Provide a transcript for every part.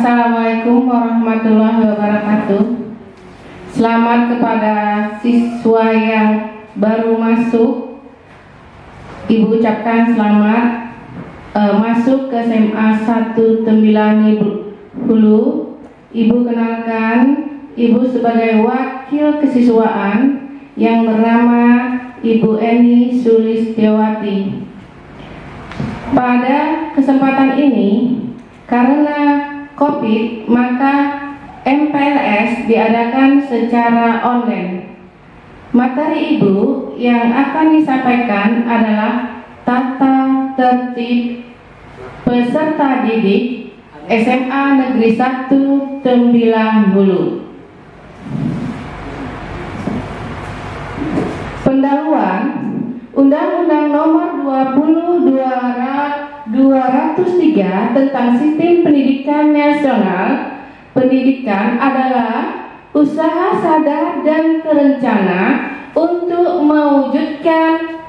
Assalamualaikum warahmatullahi wabarakatuh. Selamat kepada siswa yang baru masuk. Ibu ucapkan selamat masuk ke SMA 1 Tembilan Hulu. Ibu kenalkan, Ibu sebagai wakil kesiswaan yang bernama Ibu Eni Sulistiawati. Pada kesempatan ini, karena COVID, maka MPLS diadakan secara online. Materi Ibu yang akan disampaikan adalah tata tertib peserta didik SMA Negeri 1 Tembilan Hulu. Pendahuluan Undang-Undang Nomor 20/203 tentang Sistem Pendidikan Nasional. Pendidikan adalah usaha sadar dan terencana untuk mewujudkan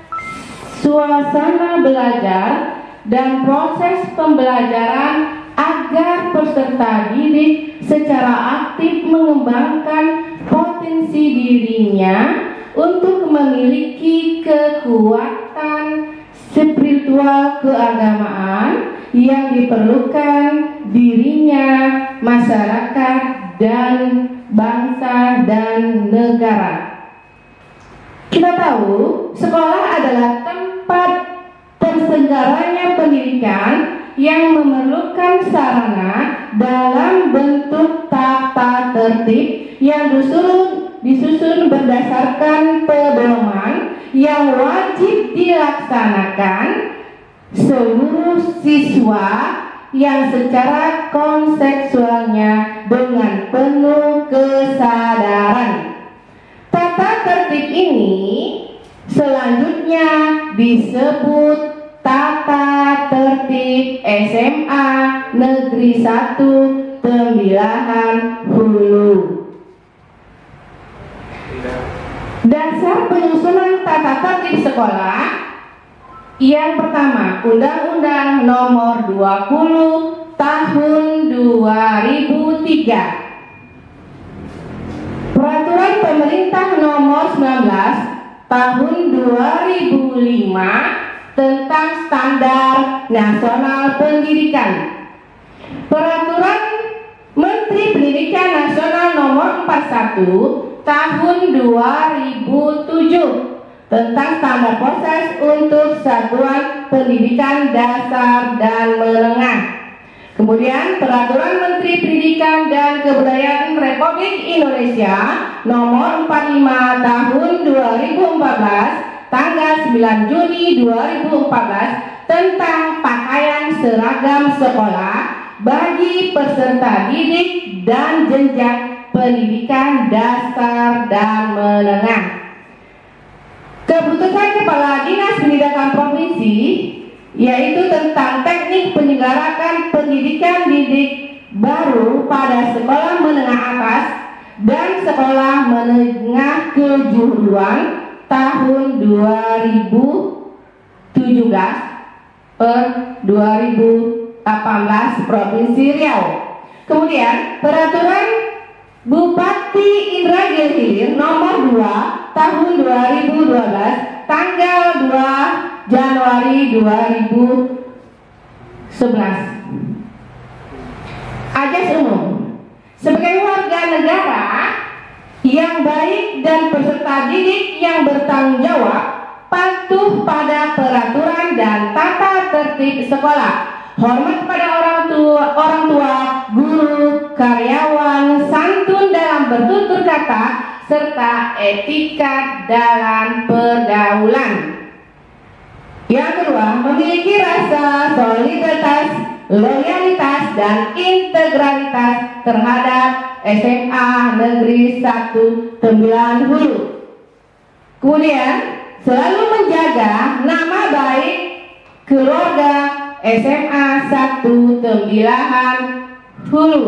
suasana belajar dan proses pembelajaran agar peserta didik secara aktif mengembangkan potensi dirinya untuk memiliki kekuatan spiritual keagamaan yang diperlukan dirinya, masyarakat, dan bangsa dan negara. Kita tahu sekolah adalah tempat terselenggaranya pendidikan yang memerlukan sarana dalam bentuk tata tertib yang disusun berdasarkan pedoman yang wajib dilaksanakan seluruh siswa yang secara konseksualnya dengan penuh kesadaran. Tata tertib ini selanjutnya disebut Tata Tertib SMA Negeri 1 Tembilahan Hulu. Dasar penyusunan tata tertib sekolah. Yang pertama, Undang-Undang Nomor 20 Tahun 2003. Peraturan Pemerintah Nomor 19 Tahun 2005 tentang Standar Nasional Pendidikan. Peraturan Menteri Pendidikan Nasional Nomor 41 Tahun 2007 tentang standar proses untuk satuan pendidikan dasar dan menengah. Kemudian Peraturan Menteri Pendidikan dan Kebudayaan Republik Indonesia Nomor 45 Tahun 2014 tanggal 9 Juni 2014 tentang pakaian seragam sekolah bagi peserta didik dan jenjang pendidikan dasar dan menengah. Keputusan Kepala Dinas Pendidikan Provinsi yaitu tentang teknik penyelenggarakan pendidikan didik baru pada sekolah menengah atas dan sekolah menengah kejuruan tahun 2017/2018 Provinsi Riau. Kemudian Peraturan Bupati Indragiri Hilir Nomor 2 Tahun 2012 tanggal 2 Januari 2011. Ajas umum. Sebagai warga negara yang baik dan peserta didik yang bertanggung jawab, patuh pada peraturan dan tata tertib sekolah, hormat pada orang tua, guru, karyawan, santun dalam bertutur kata, serta etika dalam pergaulan. Yang kedua, memiliki rasa solidaritas, loyalitas, dan integralitas terhadap SMA Negeri 1 Tembilan Hulu. Kemudian, selalu menjaga nama baik keluarga SMA 1 Tembilahan Hulu,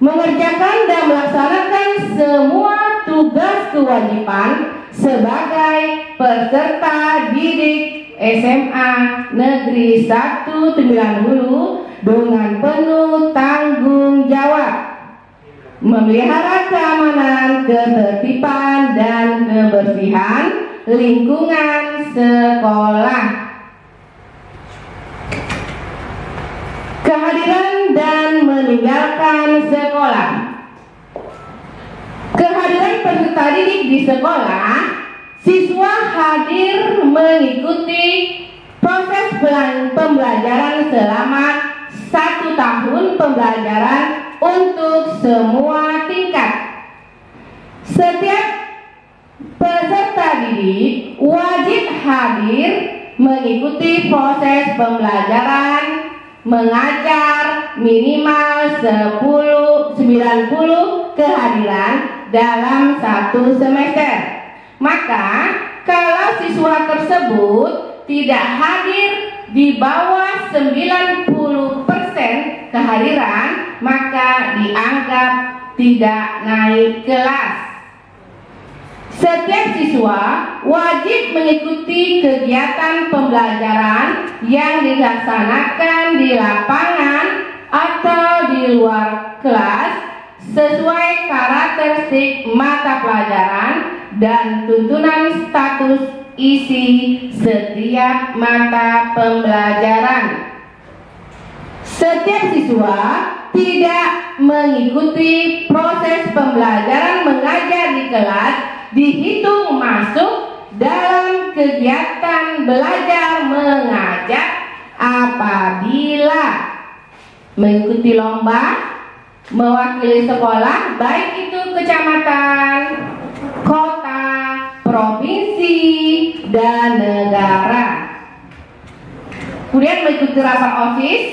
mengerjakan dan melaksanakan semua tugas kewajiban sebagai peserta didik SMA Negeri 1 Tembilan Hulu dengan penuh tanggung memelihara keamanan, ketertiban, dan kebersihan lingkungan sekolah. Kehadiran dan meninggalkan sekolah. Kehadiran peserta didik di sekolah, siswa hadir mengikuti proses pembelajaran selama 1 tahun pembelajaran untuk semua tingkat. Setiap peserta didik wajib hadir mengikuti proses pembelajaran mengajar minimal 90 kehadiran dalam 1 semester. Maka kalau siswa tersebut tidak hadir di bawah 90% kehadiran, maka dianggap tidak naik kelas. Setiap siswa wajib mengikuti kegiatan pembelajaran yang dilaksanakan di lapangan atau di luar kelas sesuai karakteristik mata pelajaran dan tuntunan status isi setiap mata pembelajaran. Setiap siswa tidak mengikuti proses pembelajaran mengajar di kelas dihitung masuk dalam kegiatan belajar mengajar apabila mengikuti lomba mewakili sekolah, baik itu kecamatan, kota, provinsi, dan negara. Kemudian mengikuti rapat OSIS,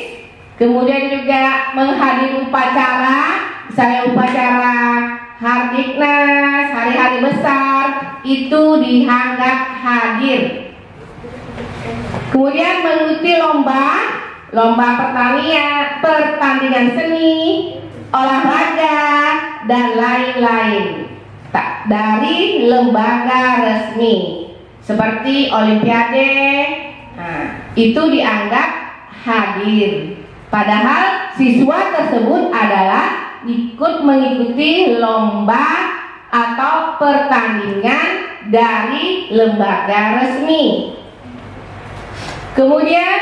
kemudian juga menghadiri upacara, misalnya upacara Hardiknas, hari-hari besar, itu dianggap hadir. Kemudian mengikuti lomba pertandingan seni, olahraga, dan lain-lain dari lembaga resmi seperti olimpiade. Itu dianggap hadir. Padahal siswa tersebut adalah ikut mengikuti lomba atau pertandingan dari lembaga resmi. Kemudian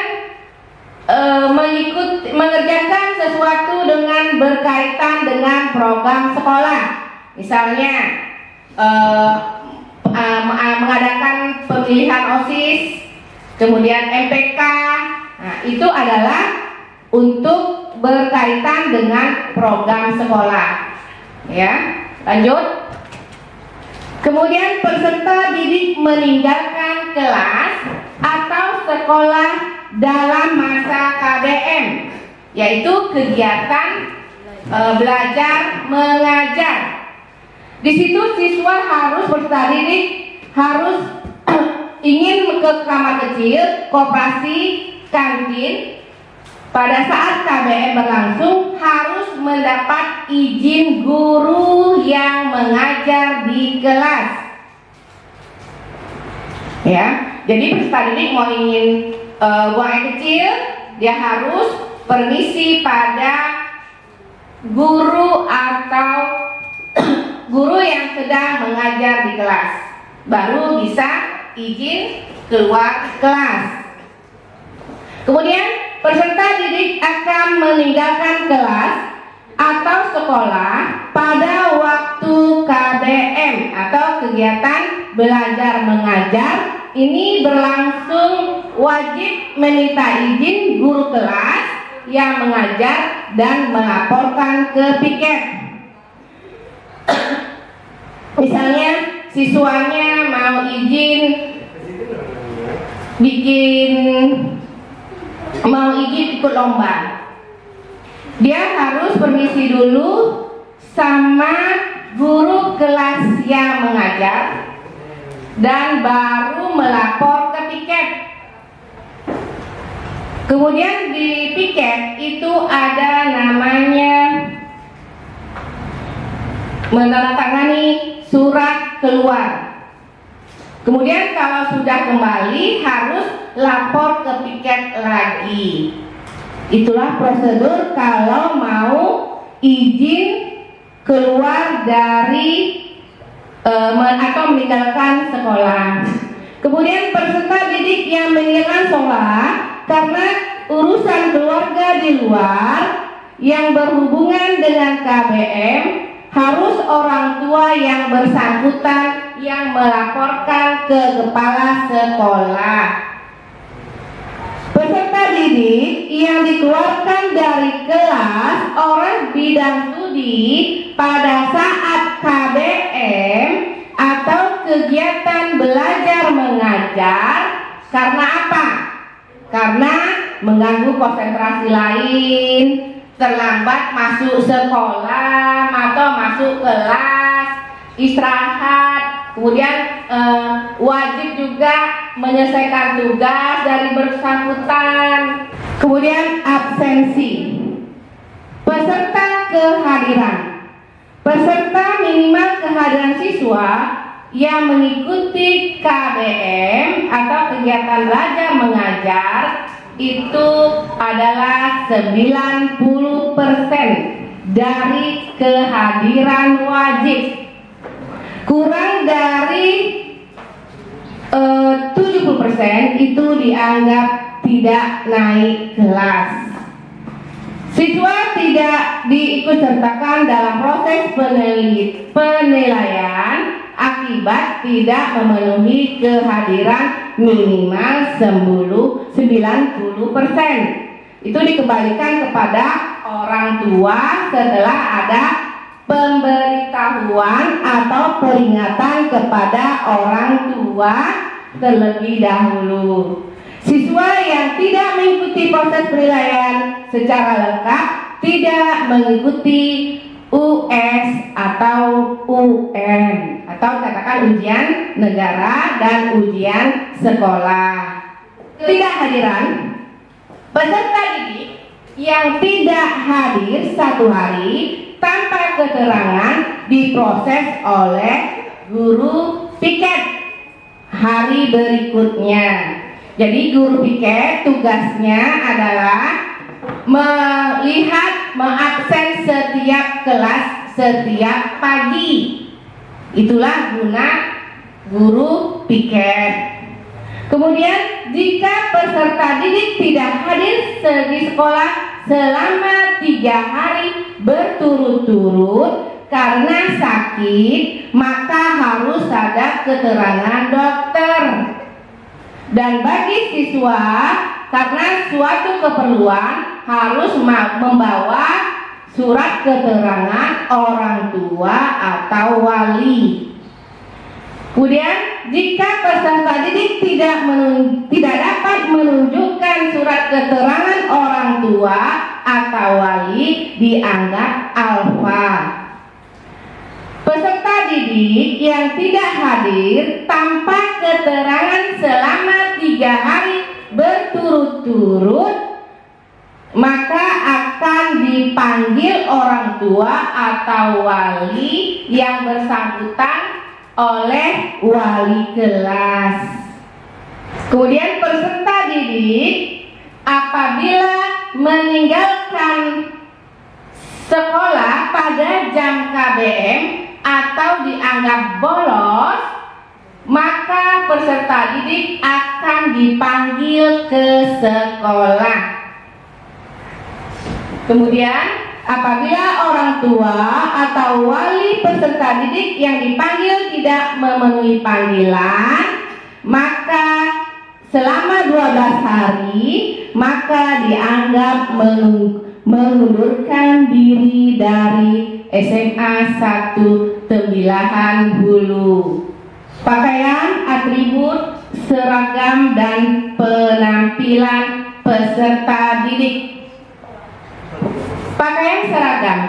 mengerjakan sesuatu dengan berkaitan dengan program sekolah, misalnya mengadakan pemilihan OSIS, kemudian MPK. Itu adalah untuk berkaitan dengan program sekolah. Ya, lanjut. Kemudian peserta didik meninggalkan kelas atau sekolah dalam masa KBM, yaitu kegiatan belajar mengajar. Di situ siswa harus peserta didik harus ingin ke kamar kecil, koperasi, kantin. Pada saat KBM berlangsung harus mendapat izin guru yang mengajar di kelas. Ya, jadi peserta didik mau ingin buang air kecil, dia harus permisi pada guru atau guru yang sedang mengajar di kelas, baru bisa izin keluar kelas. Kemudian peserta didik akan meninggalkan kelas atau sekolah pada waktu KBM atau kegiatan belajar mengajar. Ini berlangsung wajib meminta izin guru kelas yang mengajar dan melaporkan ke piket. Misalnya siswanya mau izin ikut lomba, dia harus permisi dulu sama guru kelas yang mengajar dan baru melapor ke piket. Kemudian di piket itu ada namanya menandatangani surat keluar. Kemudian kalau sudah kembali harus lapor ke piket lagi. Itulah prosedur kalau mau izin keluar dari atau meninggalkan sekolah. Kemudian peserta didik yang meninggalkan sekolah karena urusan keluarga di luar yang berhubungan dengan KBM, harus orang tua yang bersangkutan yang melaporkan ke kepala sekolah. Peserta didik yang dikeluarkan dari kelas oleh bidang studi pada saat KBM atau kegiatan belajar mengajar karena apa? Karena mengganggu konsentrasi lain, terlambat masuk sekolah atau masuk kelas, istirahat, kemudian wajib juga menyelesaikan tugas dari bersangkutan, kemudian absensi. Peserta kehadiran, peserta minimal kehadiran siswa yang mengikuti KBM atau kegiatan belajar mengajar itu adalah 90% dari kehadiran wajib. Kurang dari 70% itu dianggap tidak naik kelas. Siswa tidak diikutsertakan dalam proses penilaian akibat tidak memenuhi kehadiran minimal 90%. Itu dikembalikan kepada orang tua setelah ada pemberitahuan atau peringatan kepada orang tua terlebih dahulu. Siswa yang tidak mengikuti proses penilaian secara lengkap tidak mengikuti US atau UN atau katakan ujian negara dan ujian sekolah. Ketidakhadiran peserta didik yang tidak hadir 1 hari tanpa keterangan diproses oleh guru piket hari berikutnya. Jadi guru piket tugasnya adalah melihat mengabsen setiap kelas setiap pagi. Itulah guna guru piket. Kemudian jika peserta didik tidak hadir di sekolah selama 3 hari berturut-turut karena sakit, maka harus ada keterangan dokter. Dan bagi siswa, karena suatu keperluan harus membawa surat keterangan orang tua atau wali. Kemudian jika peserta didik tidak dapat menunjukkan surat keterangan orang tua atau wali, dianggap alfa. Peserta didik yang tidak hadir tanpa keterangan selama 3 hari berturut-turut, maka akan dipanggil orang tua atau wali yang bersangkutan oleh wali kelas. Kemudian peserta didik apabila meninggalkan sekolah pada jam KBM atau dianggap bolos, maka peserta didik akan dipanggil ke sekolah. Kemudian apabila orang tua atau wali peserta didik yang dipanggil tidak memenuhi panggilan, maka selama 12 hari maka dianggap mengundurkan diri dari SMA 1 Tembilahan Hulu. Pakaian, atribut, seragam, dan penampilan peserta didik. Pakaian seragam.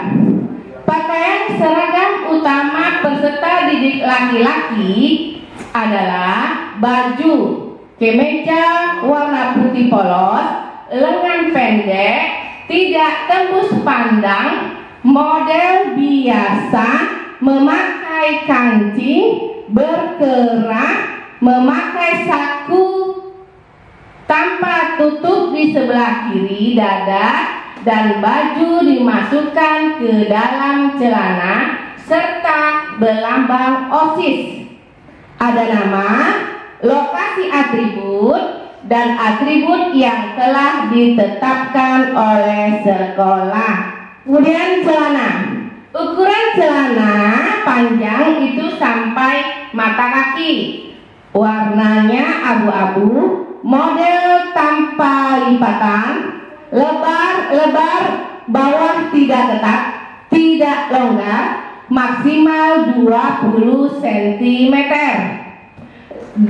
Pakaian seragam utama peserta didik laki-laki adalah baju kemeja warna putih polos, lengan pendek, tidak tembus pandang, model biasa, memakai kancing, berkerah, memakai saku tanpa tutup di sebelah kiri dada dan baju dimasukkan ke dalam celana serta berlambang OSIS. Ada nama, lokasi atribut, dan atribut yang telah ditetapkan oleh sekolah. Kemudian celana. Ukuran celana panjang itu sampai mata kaki. Warnanya abu-abu, model tanpa lipatan, lebar bawah tidak ketat, tidak longgar, maksimal 20 cm. 2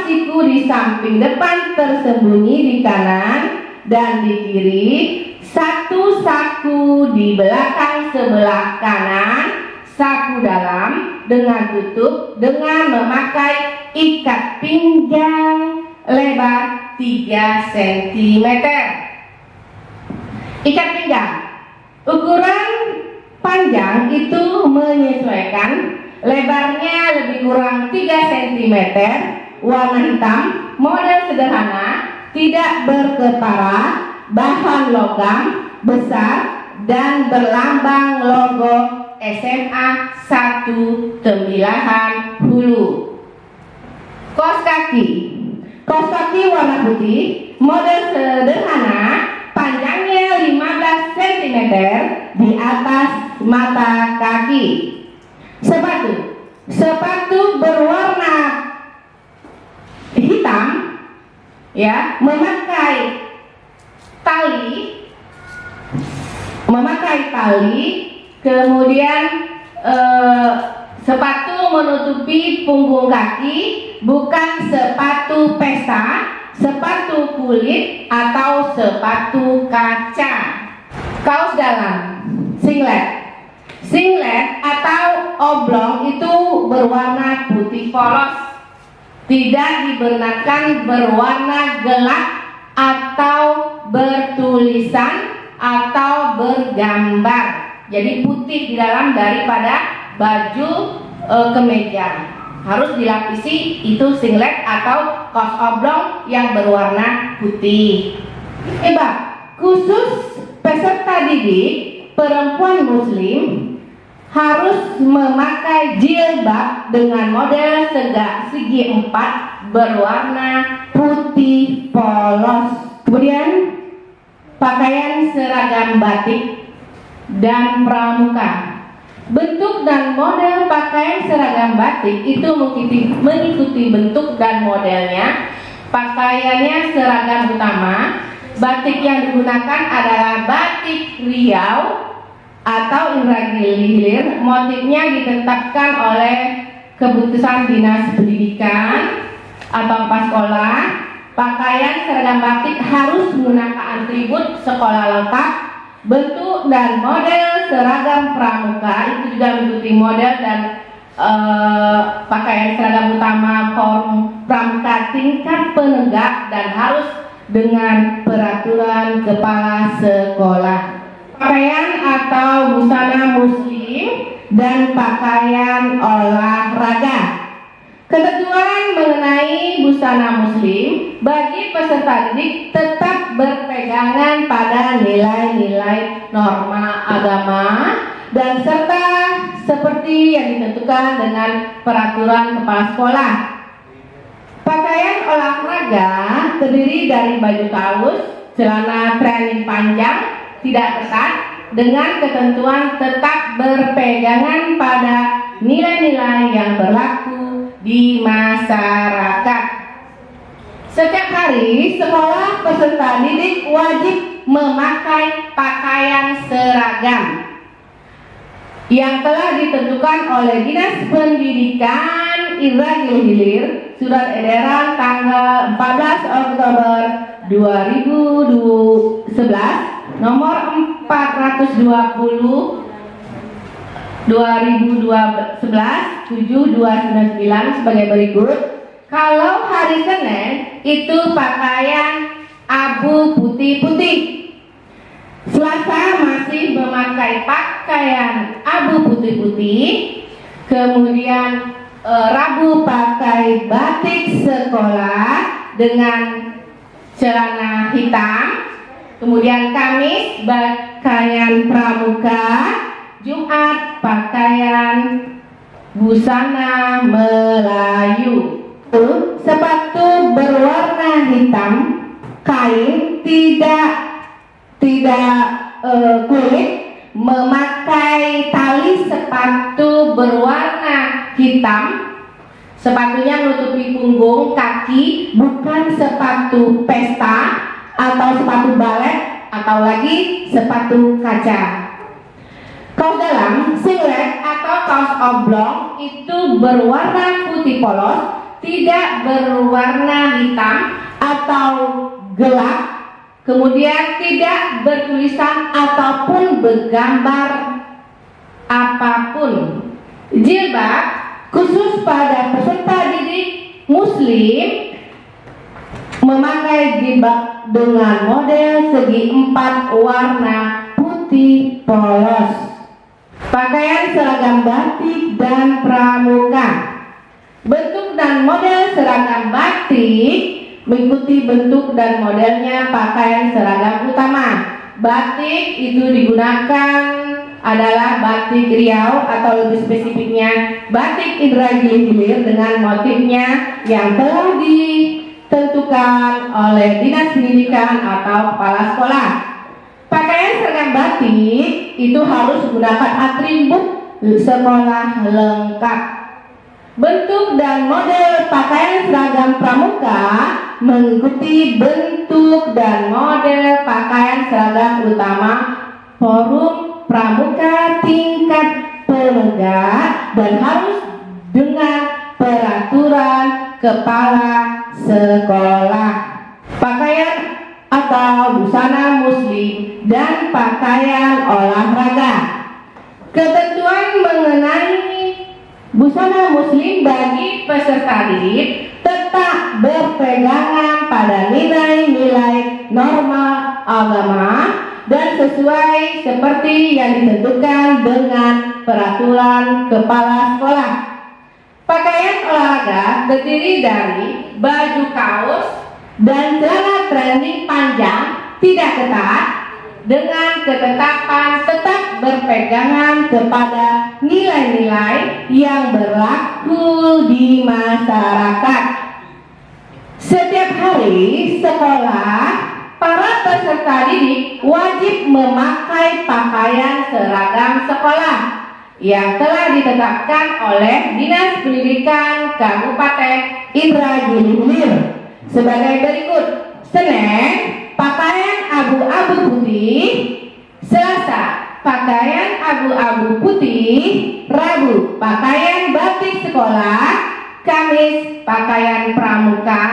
siku di samping depan tersembunyi di kanan dan di kiri, 1 saku di belakang sebelah kanan, saku dalam dengan tutup dengan memakai ikat pinggang lebar 3 cm. Ikat pinggang ukuran panjang itu menyesuaikan, lebarnya lebih kurang 3 cm, warna hitam, model sederhana, tidak berkepara, bahan logam besar dan berlambang logo SMA 1 Tembilahan Hulu. Kaos kaki warna putih, model sederhana, panjangnya 15 cm di atas mata kaki. Sepatu berwarna hitam, ya, memakai tali, kemudian sepatu menutupi punggung kaki, bukan sepatu pesta, sepatu kulit atau sepatu kaca. Kaos dalam, singlet atau oblong itu berwarna putih polos, tidak dibenarkan berwarna gelap atau bertulisan atau bergambar. Jadi putih di dalam daripada baju kemeja. Harus dilapisi itu singlet atau kaos oblong yang berwarna putih. Khusus peserta didik perempuan muslim harus memakai jilbab dengan model segi 4 berwarna putih polos. Kemudian pakaian seragam batik dan pramuka. Bentuk dan model pakaian seragam batik itu mengikuti bentuk dan modelnya. Pakaiannya seragam utama. Batik yang digunakan adalah batik Riau atau Indragiri. Motifnya ditetapkan oleh keputusan Dinas Pendidikan atau Paskola. Pakaian seragam batik harus menggunakan atribut sekolah lengkap. Bentuk dan model seragam pramuka itu juga mengikuti model dan pakaian seragam utama pramuka tingkat penegak dan harus dengan peraturan kepala sekolah. Pakaian atau busana muslim dan pakaian olahraga. Ketentuan mengenai busana muslim bagi peserta didik tetap berpegangan pada nilai-nilai norma agama dan serta seperti yang ditentukan dengan peraturan kepala sekolah. Pakaian olahraga terdiri dari baju kaos, celana training panjang, tidak ketat, dengan ketentuan tetap berpegangan pada nilai-nilai yang berlaku di masyarakat. Setiap hari sekolah peserta didik wajib memakai pakaian seragam yang telah ditentukan oleh Dinas Pendidikan Indragiri Hilir, Surat Edaran tanggal 14 Oktober 2011 nomor 420 2011 7299 sebagai berikut. Kalau hari Senin itu pakaian abu putih-putih, Selasa masih memakai pakaian abu putih-putih, kemudian Rabu pakai batik sekolah dengan celana hitam, Kemudian Kamis pakaian pramuka, Jumat pakaian busana Melayu. Sepatu berwarna hitam, kain tidak kulit, memakai tali sepatu berwarna hitam. Sepatunya menutupi punggung, kaki, bukan sepatu pesta atau sepatu balet atau lagi sepatu kaca. Kaos dalam, singlet atau kaos oblong itu berwarna putih polos, tidak berwarna hitam atau gelap, kemudian tidak bertulisan ataupun bergambar apapun. Jilbab khusus pada peserta didik muslim memakai jilbab dengan model segi 4 warna putih polos. Pakaian seragam batik dan pramuka. Bentuk dan model seragam batik mengikuti bentuk dan modelnya pakaian seragam utama. Batik itu digunakan adalah batik Riau atau lebih spesifiknya batik Indragiri Hilir dengan motifnya yang telah ditentukan oleh Dinas Pendidikan atau kepala sekolah. Pakaian seragam batik itu harus menggunakan atribut sekolah lengkap. Bentuk dan model pakaian seragam pramuka mengikuti bentuk dan model pakaian seragam utama Forum Pramuka tingkat pemegang dan harus dengan peraturan kepala sekolah. Pakaian atau busana muslim dan pakaian olahraga. Ketentuan mengenai busana muslim bagi peserta didik tetap berpegangan pada nilai-nilai norma agama dan sesuai seperti yang ditentukan dengan peraturan kepala sekolah. Pakaian olahraga terdiri dari baju kaos dan celana training panjang tidak ketat dengan ketetapan tetap berpegangan kepada nilai-nilai yang berlaku di masyarakat. Setiap hari sekolah, para peserta didik wajib memakai pakaian seragam sekolah yang telah ditetapkan oleh Dinas Pendidikan Kabupaten Indragiri Hilir sebagai berikut. Senin, pakaian abu-abu putih. Selasa, pakaian abu-abu putih. Rabu, pakaian batik sekolah. Kamis, pakaian pramuka.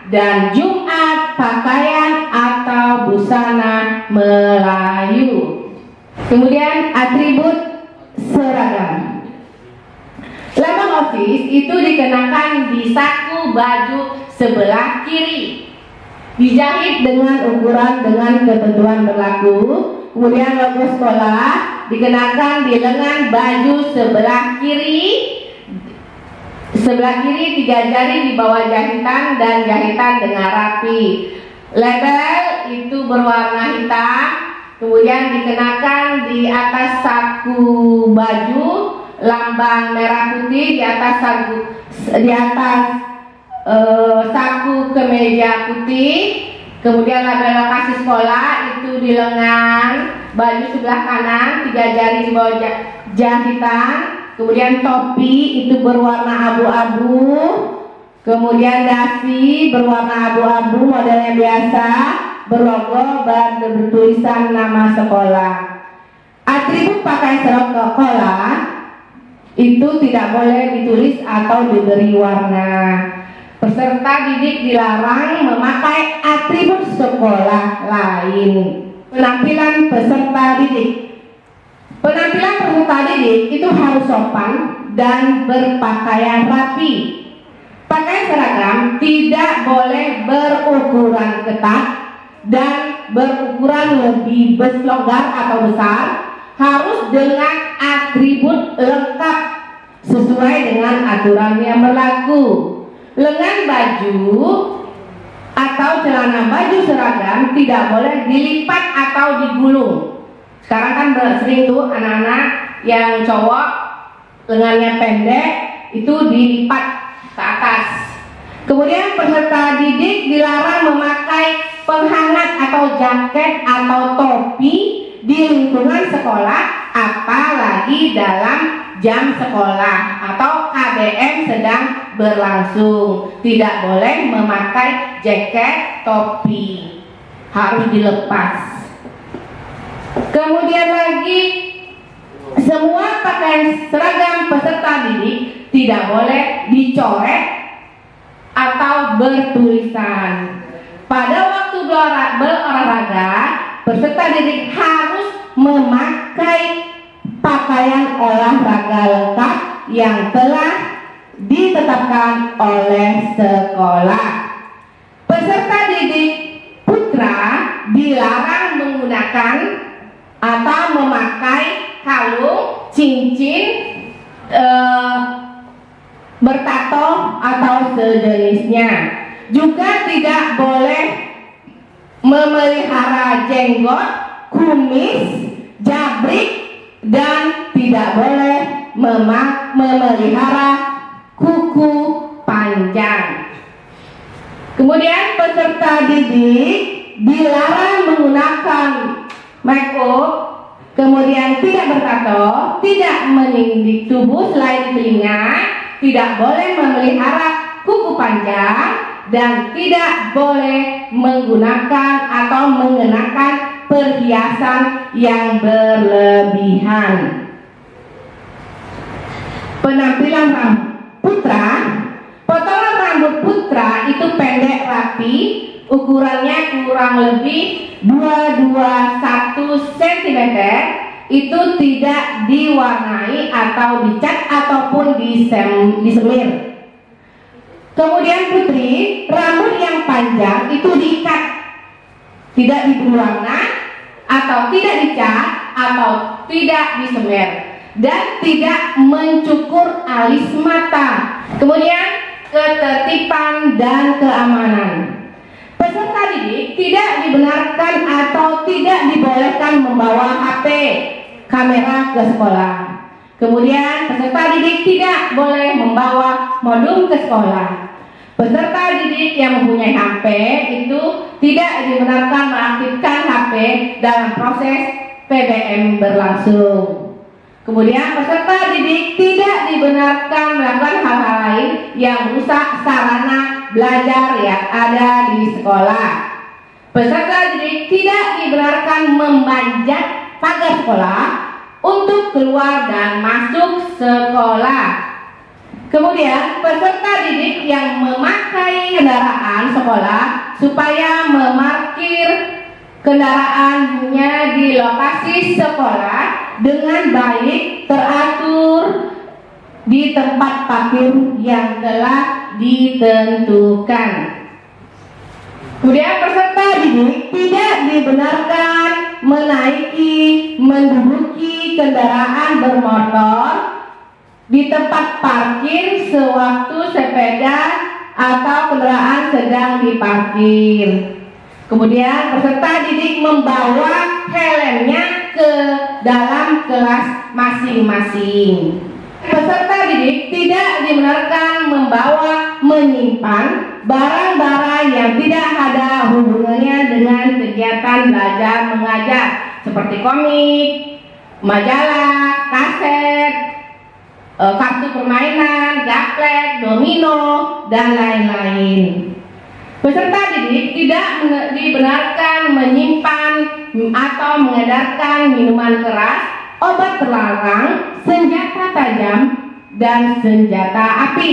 Dan Jumat, pakaian atau busana Melayu. Kemudian atribut seragam. Lambang OSIS itu dikenakan di saku baju sebelah kiri, dijahit dengan ukuran dengan ketentuan berlaku. Kemudian logo sekolah dikenakan di lengan baju sebelah kiri. Sebelah kiri 3 jari di bawah jahitan dan jahitan dengan rapi. Label itu berwarna hitam, kemudian dikenakan di atas saku baju lambang merah putih, di atas saku kemeja putih. Kemudian label lokasi sekolah itu di lengan baju sebelah kanan 3 jari di bawah jahitan. Kemudian topi itu berwarna abu-abu. Kemudian dasi berwarna abu-abu, modelnya biasa, berlogo dan bertulisan nama sekolah. Atribut pakaian sekolah itu tidak boleh ditulis atau diberi warna. Peserta didik dilarang memakai atribut sekolah lain. Penampilan peserta didik. Penampilan peserta didik itu harus sopan dan berpakaian rapi. Pakaian seragam tidak boleh berukuran ketat dan berukuran lebih longgar atau besar. Harus dengan atribut lengkap sesuai dengan aturan yang berlaku. Lengan baju atau celana baju seragam tidak boleh dilipat atau digulung. Sekarang kan sering tuh anak-anak yang cowok lengannya pendek itu dilipat ke atas. Kemudian peserta didik dilarang memakai penghangat atau jaket atau topi di lingkungan sekolah, apalagi dalam jam sekolah atau KBM sedang berlangsung. Tidak boleh memakai jaket, topi, harus dilepas. Kemudian lagi, semua pakaian seragam peserta didik tidak boleh dicoret atau bertulisan. Pada waktu berolahraga, peserta didik harus memakai pakaian olahraga lengkap yang telah ditetapkan oleh sekolah. Peserta didik putra dilarang menggunakan atau memakai kalung, cincin, bertato atau sejenisnya. Juga tidak boleh memelihara jenggot, kumis, jabrik, dan tidak boleh memelihara kuku panjang. Kemudian peserta didik dilarang menggunakan make up, kemudian tidak bertato, tidak menindih tubuh selain telinga, tidak boleh memelihara kuku panjang, dan tidak boleh menggunakan atau mengenakan perhiasan yang berlebihan. Penampilan rambut putra, potongan rambut putra itu pendek rapi, ukurannya kurang lebih 221 cm, itu tidak diwarnai atau dicat ataupun disemir. Kemudian putri, rambut yang panjang itu diikat, tidak diberi warna atau tidak dicat atau tidak disemir, dan tidak mencukur alis mata. Kemudian ketertiban dan keamanan. Peserta didik tidak dibenarkan atau tidak dibolehkan membawa HP, kamera ke sekolah. Kemudian peserta didik tidak boleh membawa modul ke sekolah. Peserta didik yang mempunyai HP itu tidak dibenarkan mengaktifkan HP dalam proses PBM berlangsung. Kemudian peserta didik tidak dibenarkan melakukan hal-hal lain yang merusak sarana belajar yang ada di sekolah. Peserta didik tidak dibenarkan memanjat pagar sekolah untuk keluar dan masuk sekolah. Kemudian peserta didik yang memakai kendaraan sekolah supaya memarkir kendaraannya di lokasi sekolah dengan baik teratur di tempat parkir yang telah ditentukan. Kemudian peserta didik tidak dibenarkan menaiki, menduduki kendaraan bermotor di tempat parkir sewaktu sepeda atau kendaraan sedang diparkir. Kemudian peserta didik membawa helmnya ke dalam kelas masing-masing. Peserta didik tidak dibenarkan membawa, menyimpan barang-barang yang tidak ada hubungannya dengan kegiatan belajar mengajar, seperti komik, majalah, kaset, kartu permainan, gaplek, domino, dan lain-lain. Peserta didik tidak dibenarkan menyimpan atau mengedarkan minuman keras, obat terlarang, senjata tajam, dan senjata api.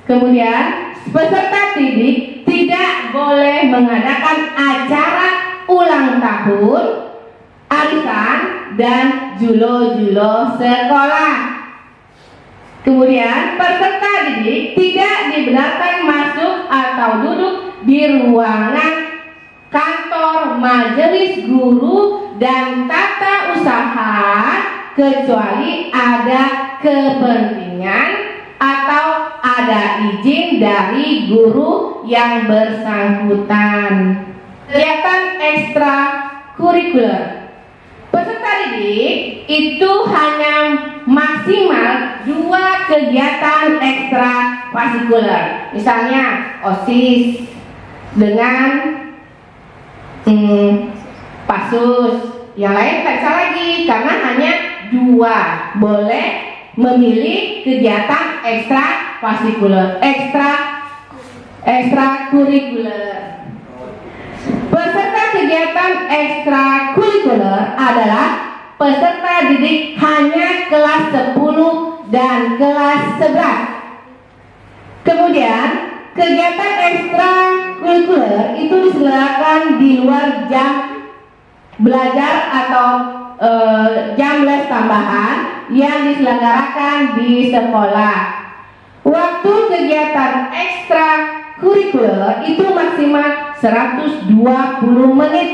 Kemudian peserta didik tidak boleh mengadakan acara ulang tahun, arisan, dan julo-julo sekolah. Kemudian peserta didik tidak dibenarkan masuk atau duduk di ruangan kantor, majelis guru, dan tata usaha kecuali ada kepentingan atau ada izin dari guru yang bersangkutan. Kegiatan ekstrakurikuler. Peserta didik itu hanya maksimal 2 kegiatan ekstrakurikuler. Misalnya OSIS dengan PASUS. Yang lain tak bisa lagi karena hanya 2 boleh memilih kegiatan ekstrakurikuler. Peserta kegiatan ekstrakurikuler adalah peserta didik hanya kelas 10 dan kelas 11. Kemudian kegiatan ekstrakurikuler itu diselenggarakan di luar jam belajar atau jam les tambahan yang diselenggarakan di sekolah. Waktu kegiatan ekstrakurikuler itu maksimal 120 menit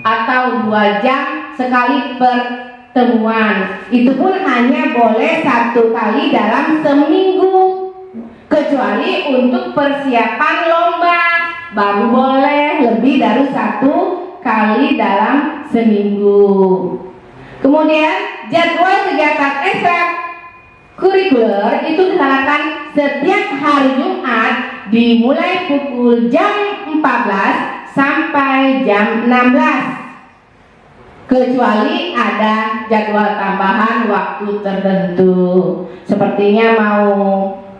atau 2 jam sekali pertemuan. Itu pun hanya boleh 1 kali dalam seminggu. Kecuali untuk persiapan lomba baru boleh lebih dari 1 kali dalam seminggu. Kemudian jadwal kegiatan ekstrakurikuler itu dilaksanakan setiap hari Jumat dimulai pukul jam 14 sampai jam 16. Kecuali ada jadwal tambahan waktu tertentu. Sepertinya mau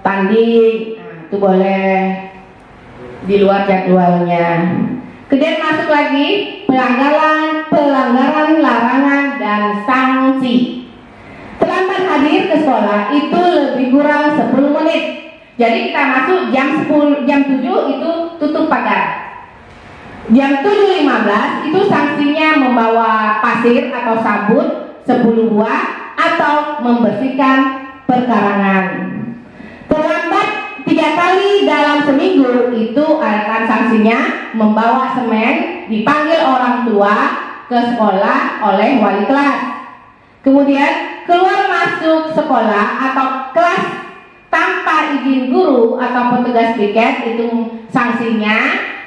tanding, itu boleh di luar jadwalnya. Kemudian masuk lagi pelanggaran larangan dan sanksi. Terlambat hadir ke sekolah itu lebih kurang 10 menit. Jadi kita masuk jam 7 itu tutup pagar. Jam 7.15 itu sanksinya membawa pasir atau sabun 10 buah atau membersihkan perkarangan. Terlambat 3 kali dalam seminggu itu akan sanksinya membawa semen, dipanggil orang tua ke sekolah oleh wali kelas. Kemudian keluar masuk sekolah atau kelas tanpa izin guru atau petugas piket itu sanksinya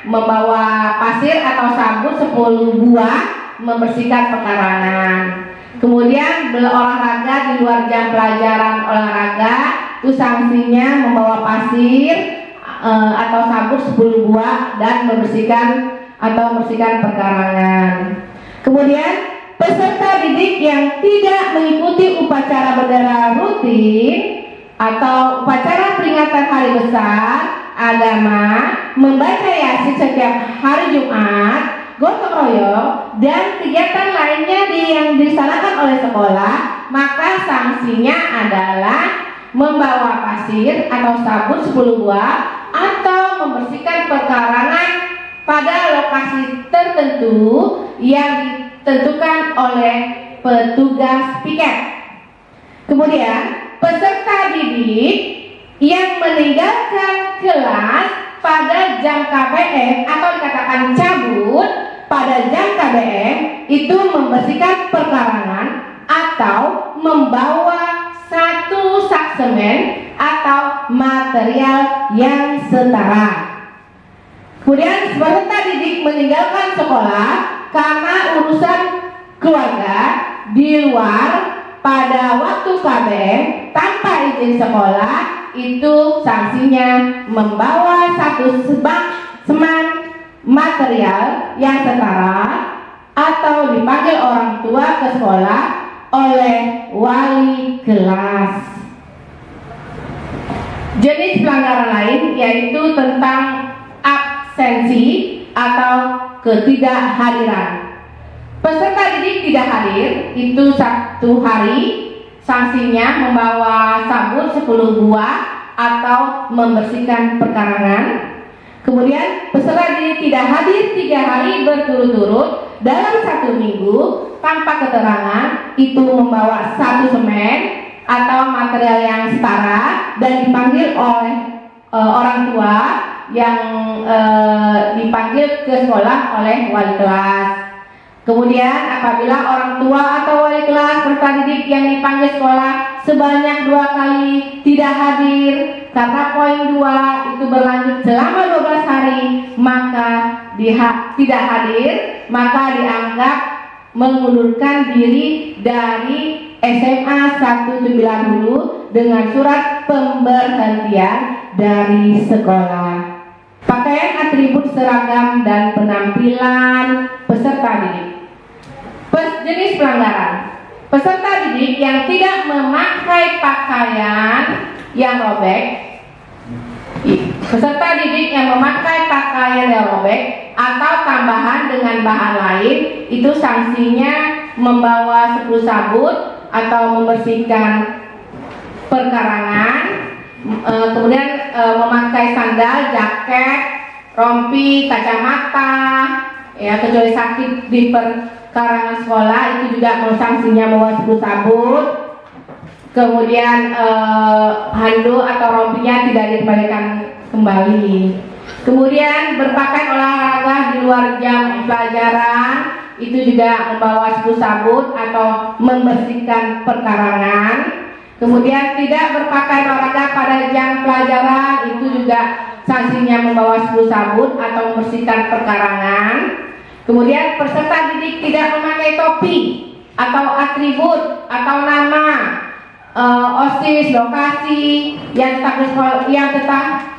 membawa pasir atau sabun 10 buah, membersihkan pekarangan. Kemudian berolahraga di luar jam pelajaran olahraga itu sanksinya membawa pasir atau sabun 10 buah dan membersihkan perkarangan. Kemudian peserta didik yang tidak mengikuti upacara bendera rutin atau upacara peringatan hari besar agama, membaca Yasin setiap hari Jumat, gotong royong dan kegiatan lainnya yang dilaksanakan oleh sekolah, maka sanksinya adalah membawa pasir atau sabun 10 buah atau membersihkan perkarangan pada lokasi tertentu yang ditentukan oleh petugas piket. Kemudian peserta didik yang meninggalkan kelas pada jam KBM atau dikatakan cabut pada jam KBM itu membersihkan perkarangan atau membawa 1 sak semen atau material yang setara. Kemudian peserta didik meninggalkan sekolah karena urusan keluarga di luar pada waktu KBM tanpa izin sekolah, itu sanksinya membawa 1 sebak semen material yang setara atau dipanggil orang tua ke sekolah oleh wali kelas. Jenis pelanggaran lain yaitu tentang absensi atau ketidakhadiran. Peserta didik tidak hadir itu 1 hari, sanksinya membawa sabun 10 buah atau membersihkan perkarangan. Kemudian peserta didik tidak hadir 3 hari berturut-turut dalam 1 minggu tanpa keterangan itu membawa 1 semen atau material yang setara dan dipanggil oleh orang tua yang dipanggil ke sekolah oleh wali kelas. Kemudian apabila orang tua atau wali kelas peserta didik yang dipanggil sekolah sebanyak 2 kali tidak hadir karena poin 2 itu berlanjut selama 12 hari, maka tidak hadir, maka dianggap mengundurkan diri dari SMA 190 dengan surat pemberhentian dari sekolah. Pakaian atribut seragam dan penampilan peserta didik. Jenis pelanggaran: peserta didik yang tidak memakai pakaian yang robek, peserta didik yang memakai pakaian yang robek atau tambahan dengan bahan lain, itu sanksinya membawa 10 sabut atau membersihkan perkarangan, kemudian memakai sandal, jaket, rompi, kacamata, ya kecuali sakit di perkarangan sekolah, itu juga sanksinya membawa 10 sabut. Kemudian handuk atau rompinya tidak dikembalikan kembali. Kemudian berpakaian olahraga di luar jam pelajaran, itu juga membawa 10 sabut atau membersihkan perkarangan. Kemudian tidak berpakaian olahraga pada jam pelajaran, itu juga sanksinya membawa 10 sabut atau membersihkan perkarangan. Kemudian peserta didik tidak memakai topi atau atribut atau nama, OSIS, lokasi yang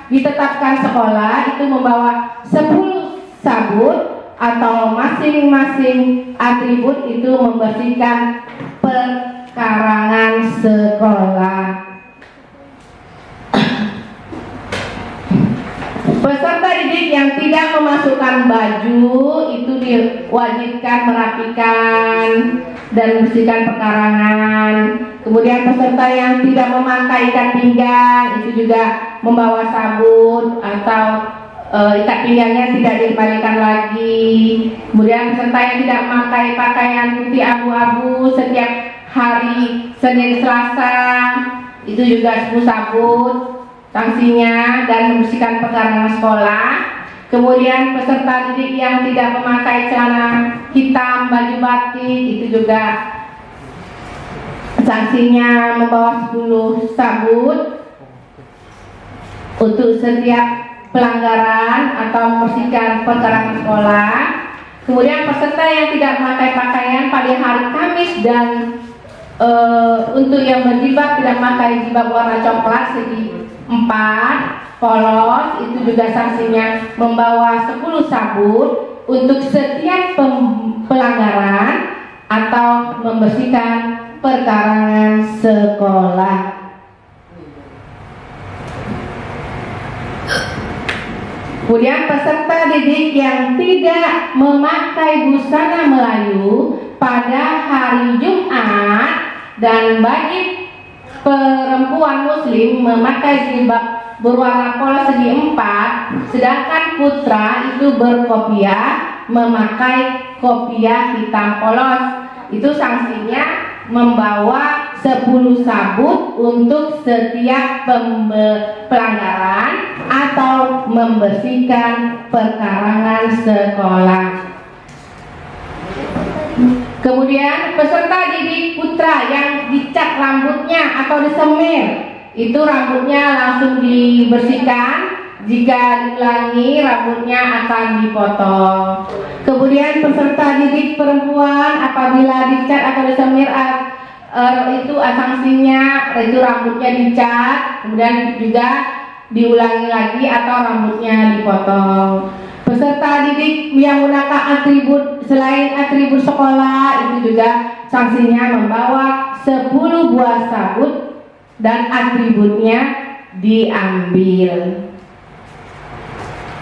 ditetapkan sekolah, itu membawa 10 sabut atau masing-masing atribut itu membersihkan perkarangan sekolah. Peserta didik yang tidak memasukkan baju itu diwajibkan merapikan dan membersihkan perkarangan. Kemudian peserta yang tidak memakai ikat pinggang itu juga membawa sabun atau ikat pinggangnya tidak dikembalikan lagi. Kemudian peserta yang tidak memakai pakaian putih abu-abu setiap hari Senin Selasa, itu juga 10 sabut sanksinya dan membersihkan perkarangan sekolah. Kemudian peserta didik yang tidak memakai celana hitam, baju batik, itu juga sanksinya membawa 10 sabut untuk setiap pelanggaran atau membersihkan perkarangan sekolah. Kemudian peserta yang tidak memakai pakaian pada hari Kamis dan untuk yang berjilbab tidak memakai jilbab warna coklat segi 4 polos, itu juga sanksinya membawa 10 sabut untuk setiap pelanggaran atau membersihkan perkarangan sekolah. Kemudian peserta didik yang tidak memakai busana Melayu pada hari Jumat dan bagi perempuan muslim memakai jilbab berwarna polos segi 4, sedangkan putra itu berkopiah memakai kopiah hitam polos, itu sanksinya membawa 10 sabut untuk setiap pelanggaran atau membersihkan perkarangan sekolah. Kemudian peserta didik putra yang dicat rambutnya atau disemir, itu rambutnya langsung dibersihkan, jika diulangi rambutnya akan dipotong. Kemudian peserta didik perempuan apabila dicat atau disemir, itu sanksinya itu rambutnya dicat, kemudian juga diulangi lagi atau rambutnya dipotong. Peserta didik yang menggunakan atribut selain atribut sekolah, itu juga sanksinya membawa 10 buah sabut dan atributnya diambil.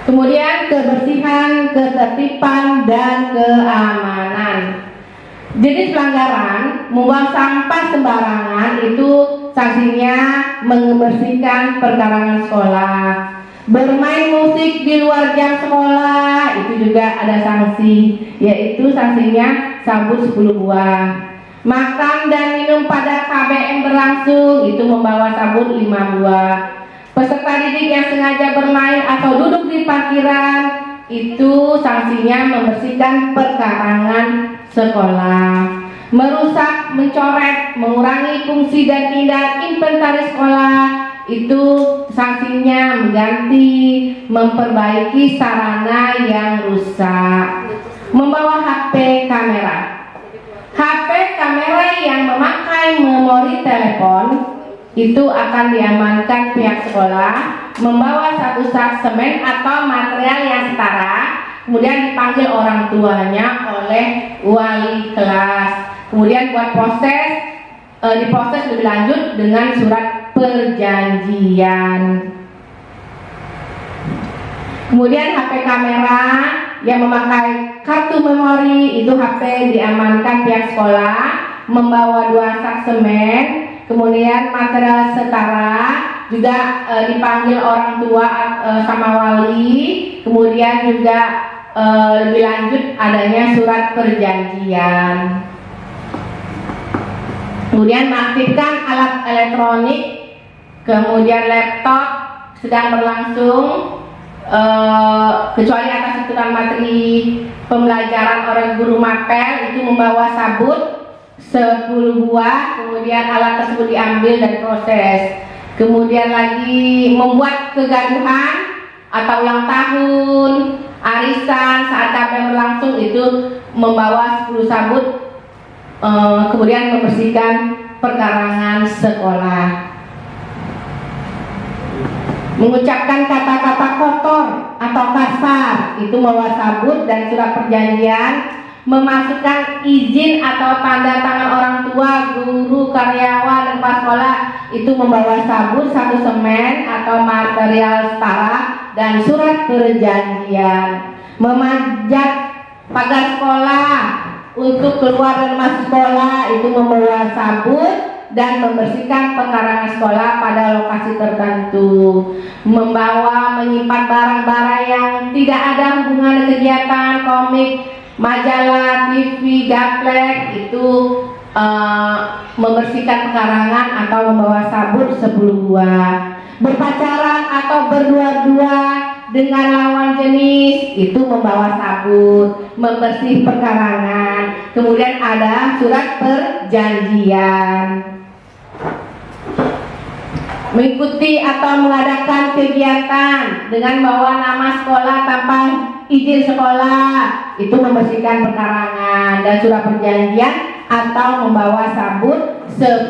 Kemudian kebersihan, ketertiban, dan keamanan. Jenis pelanggaran: membuang sampah sembarangan, itu sanksinya membersihkan perkarangan sekolah. Bermain musik di luar jam sekolah, itu juga ada sanksi, yaitu sanksinya sabut 10 buah. Makan dan minum pada KBM berlangsung, itu membawa sabut 5 buah. Peserta didik yang sengaja bermain atau duduk di parkiran, itu sanksinya membersihkan perkarangan sekolah. Merusak, mencoret, mengurangi fungsi dan tindak inventaris sekolah, itu sanksinya mengganti, memperbaiki sarana yang rusak. Membawa HP kamera. HP kamera yang memakai memori telepon itu akan diamankan pihak sekolah. Membawa satu sak semen atau material yang setara, kemudian dipanggil orang tuanya oleh wali kelas. Kemudian buat diproses lebih lanjut dengan surat perjanjian. Kemudian HP kamera yang memakai kartu memori, itu HP diamankan pihak sekolah. Membawa 2 sak semen, kemudian material setara, juga dipanggil orang tua sama wali. Kemudian juga lebih lanjut adanya surat perjanjian. Kemudian mengaktifkan alat elektronik, kemudian laptop sedang berlangsung, kecuali atas aturan materi pembelajaran oleh guru mapel, itu membawa sabut 10 buah, kemudian alat tersebut diambil dan proses. Kemudian lagi membuat kegaduhan atau ulang tahun, arisan saat KPM berlangsung, itu membawa 10 sabut. Kemudian membersihkan perkarangan sekolah. Mengucapkan kata-kata kotor atau kasar, itu membawa sabut dan surat perjanjian. Memasukkan izin atau tanda tangan orang tua, guru, karyawan, dan kepala sekolah, itu membawa sabut 1 semen atau material setara dan surat perjanjian. Memanjat pagar sekolah untuk keluar dan masuk sekolah, itu membawa sabut dan membersihkan pekarangan sekolah pada lokasi tertentu. Menyimpan barang-barang yang tidak ada hubungan kegiatan, komik, majalah, TV, gaplek, itu membersihkan pekarangan atau membawa sabut 10 buah. Berpacaran atau berdua-dua dengan lawan jenis, itu membawa sabut, membersih perkarangan. Kemudian ada surat perjanjian. Mengikuti atau mengadakan kegiatan dengan bawa nama sekolah tanpa izin sekolah, itu membersihkan perkarangan dan surat perjanjian atau membawa sabut 10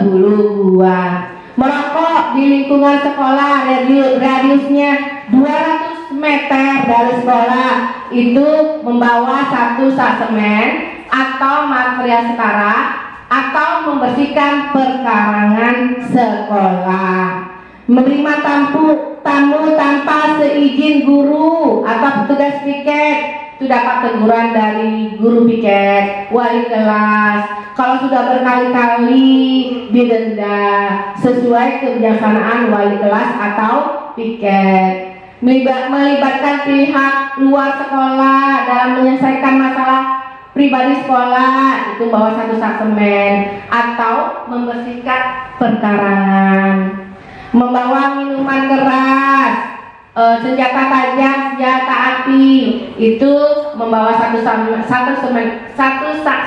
buah. Merokok di lingkungan sekolah, radiusnya 200 meter dari sekolah, itu membawa 1 sak semen atau material setara atau membersihkan perkarangan sekolah. Menerima tamu tanpa seizin guru atau petugas piket, itu dapat teguran dari guru piket, wali kelas. Kalau sudah berkali-kali didenda sesuai kebijaksanaan wali kelas atau piket. Melibatkan pihak luar sekolah dalam menyelesaikan masalah pribadi sekolah, itu bawa 1 sak semen atau membersihkan perkarangan. Membawa minuman keras, senjata tajam, senjata api, itu membawa 1 sak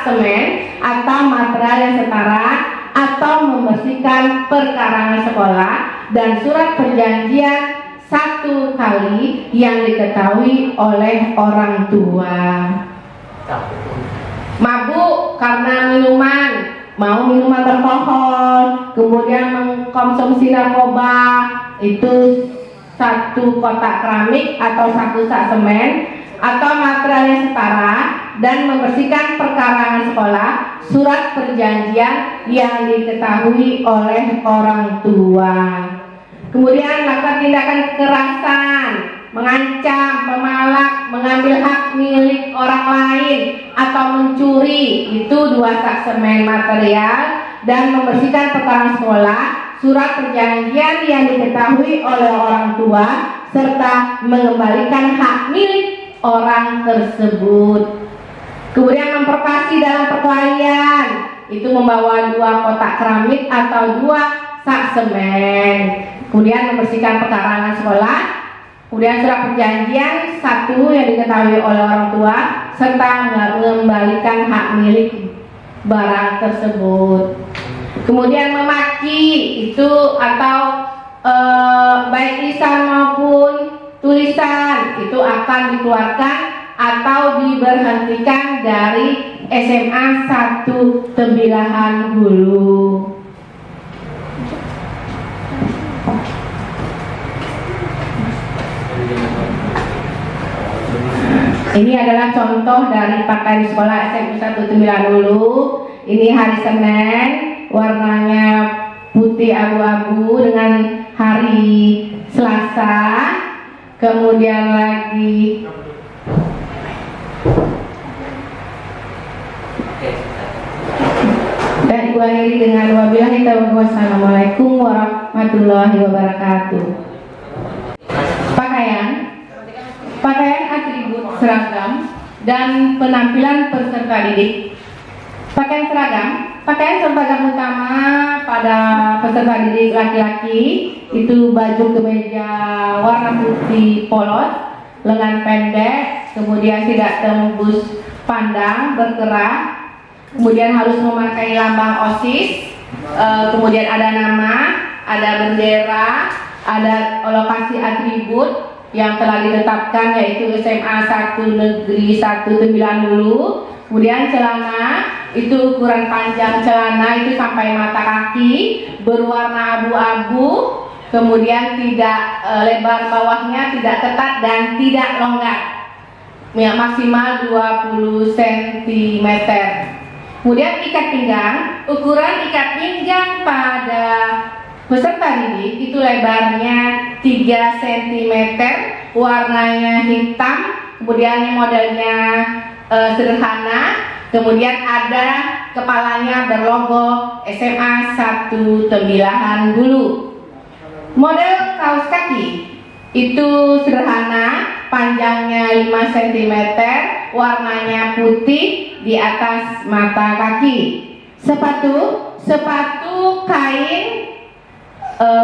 semen atau material yang setara atau membersihkan perkarangan sekolah dan surat perjanjian 1 kali yang diketahui oleh orang tua. Mabuk karena mau minuman beralkohol, kemudian mengkonsumsi narkoba, itu 1 kotak keramik atau 1 sak semen atau material yang setara dan membersihkan perkarangan sekolah, surat perjanjian yang diketahui oleh orang tua. Kemudian melakukan tindakan kekerasan, mengancam, memalak, mengambil hak milik orang lain atau mencuri, itu 2 sak semen material dan membersihkan perkarangan sekolah, surat perjanjian yang diketahui oleh orang tua serta mengembalikan hak milik orang tersebut. Kemudian memprovokasi dalam perkelahian, itu membawa 2 kotak keramik atau 2 sak semen. Kemudian membersihkan perkarangan sekolah Kemudian surat perjanjian satu yang diketahui oleh orang tua serta mengembalikan hak milik barang tersebut. Kemudian memaki itu atau baik lisan maupun tulisan itu akan dikeluarkan atau diberhentikan dari SMA 1 Tembilahan Hulu. Ini adalah contoh dari pakaian sekolah SMA 1 Tembilahan Hulu. Ini hari Senin, warnanya putih abu-abu dengan hari Selasa. Kemudian lagi dan Ibu akhiri dengan wabillahi taufiq. Wassalamualaikum warahmatullahi wabarakatuh. Pakaian atribut seragam dan penampilan peserta didik. Pakaian seragam utama pada peserta didik laki-laki itu baju kemeja warna putih polos, lengan pendek, kemudian tidak tembus pandang, berkerah, kemudian harus memakai lambang OSIS, kemudian ada nama, ada bendera, ada lokasi atribut yang telah ditetapkan yaitu SMA 1 Negeri 1 Tembilahan Hulu. Kemudian celana itu ukuran panjang celana itu sampai mata kaki, berwarna abu-abu, kemudian tidak lebar bawahnya, tidak ketat dan tidak longgar, maksimal 20 cm. Kemudian ikat pinggang, ukuran ikat pinggang pada peserta didik itu lebarnya 3 cm, warnanya hitam, kemudian ini modelnya sederhana, kemudian ada kepalanya berlogo SMA 1 Tembilahan Hulu. Model kaos kaki itu sederhana, panjangnya 5 cm, warnanya putih di atas mata kaki. Sepatu kain,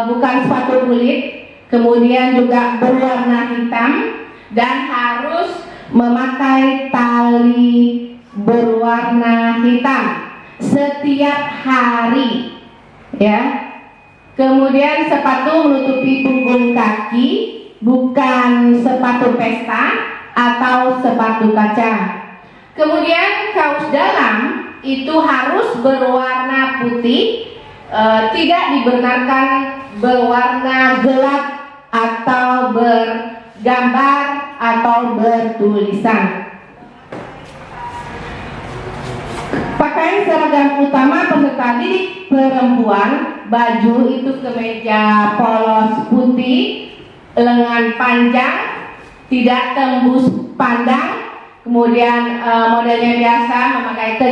bukan sepatu kulit, kemudian juga berwarna hitam dan harus memakai tali berwarna hitam setiap hari, ya. Kemudian sepatu menutupi punggung kaki, bukan sepatu pesta atau sepatu kaca. Kemudian kaos dalam itu harus berwarna putih, tidak dibenarkan berwarna gelap atau bergambar atau bertulisan. Pakaian seragam utama peserta didik perempuan, baju itu kemeja polos putih, lengan panjang, tidak tembus pandang, kemudian modelnya biasa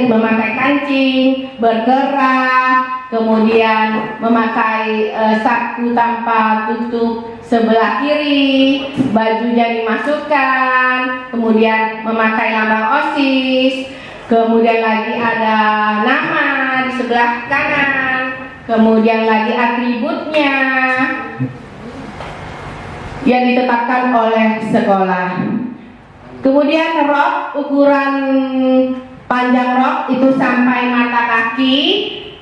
memakai kancing, berkerah, kemudian memakai saku tanpa tutup sebelah kiri, bajunya dimasukkan, kemudian memakai lambang OSIS, kemudian lagi ada nama di sebelah kanan, kemudian lagi atributnya yang ditetapkan oleh sekolah. Kemudian rok, ukuran panjang rok itu sampai mata kaki,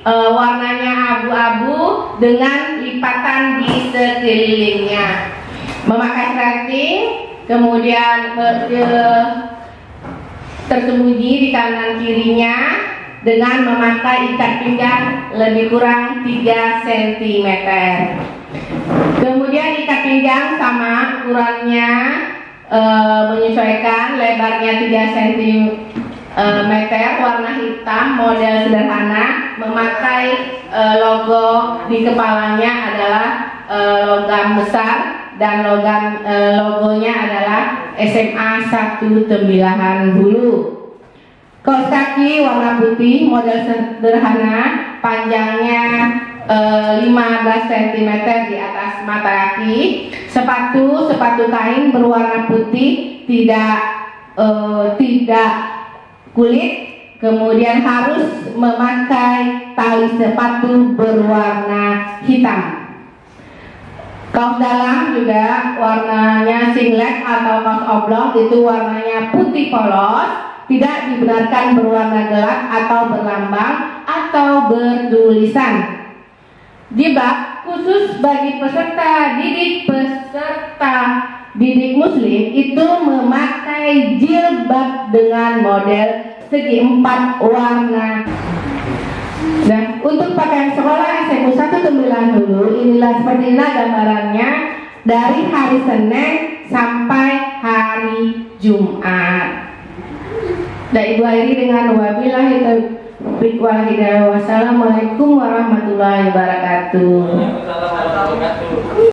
warnanya abu-abu dengan lipatan di sekelilingnya. Memakai resleting, kemudian tersembunyi di kanan kirinya dengan memakai ikat pinggang lebih kurang 3 cm. Kemudian ikat pinggang sama ukurannya menyesuaikan, lebarnya 3 cm, warna hitam, model sederhana, memakai logo di kepalanya adalah logam besar dan logonya adalah SMA 1 Tembilahan Hulu. Kaos kaki warna putih, model sederhana, panjangnya 15 cm di atas mata kaki. Sepatu kain berwarna putih, tidak kulit, kemudian harus memakai tali sepatu berwarna hitam. Kaos dalam juga warnanya singlet atau kaos oblong itu warnanya putih polos, tidak dibenarkan berwarna gelap atau berlambang atau bertulisan. Jilbab khusus bagi peserta didik muslim itu memakai jilbab dengan model segi 4 warna. Nah, untuk pakaian sekolah SMU 1 Tembilan Hulu, inilah seperti inilah gambarannya dari hari Senin sampai hari Jumat. Dan Ibu akhiri dengan wabillahi taufiq wal hidayah. Wassalamualaikum warahmatullahi wabarakatuh.